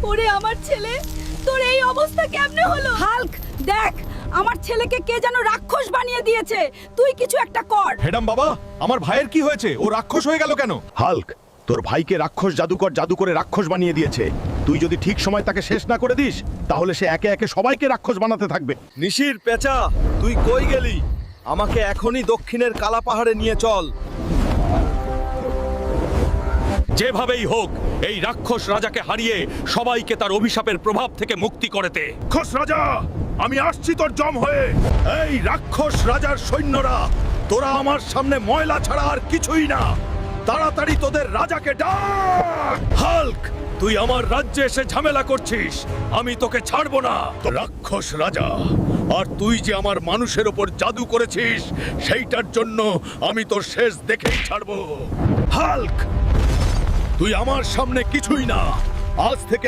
ওরে আমার ছেলে, তোর এই অবস্থা কেমনে হলো? হাল্ক, দেখ আমার ছেলেকে কে যেন রাক্ষস বানিয়ে দিয়েছে। তুই কিছু একটা কর। হেডাম বাবা, আমার ভাইয়ের কি হয়েছে? ও রাক্ষস হয়ে গেল কেন? হাল্ক, তোর ভাইকে রাক্ষস জাদুকর জাদু করে রাক্ষস বানিয়ে দিয়েছে। তুই যদি ঠিক সময় তাকে শেষ না করে দিস, তাহলে সে একে একে সবাইকে রাক্ষস বানাতে থাকবে। নিশির পেঁচা, তুই কই গেলি? আমাকে এখনই দক্ষিণের কালা পাহাড়ে নিয়ে চল। যেভাবেই হোক এই রাক্ষস রাজাকে হারিয়ে সবাইকে তার অভিশাপের প্রভাব থেকে মুক্তি করতে। রাক্ষস রাজা, আমি আসছি তোর জম হয়ে। এই রাক্ষস রাজার সৈন্যরা, তোরা আমার সামনে ময়লা ছাড়া আর কিছুই না। তাড়াতাড়ি তোদের রাজাকে ডাক। হাল্ক, তুই আমার রাজ্যে এসে ঝামেলা করছিস, আমি তোকে ছাড়বো না। রাক্ষস রাজা, আর তুই যে আমার মানুষের ওপর জাদু করেছিস, সেইটার জন্য আমি তোর শেষ দেখেই ছাড়বো। হাল্ক, তুই আমার সামনে কিছুই না। আজ থেকে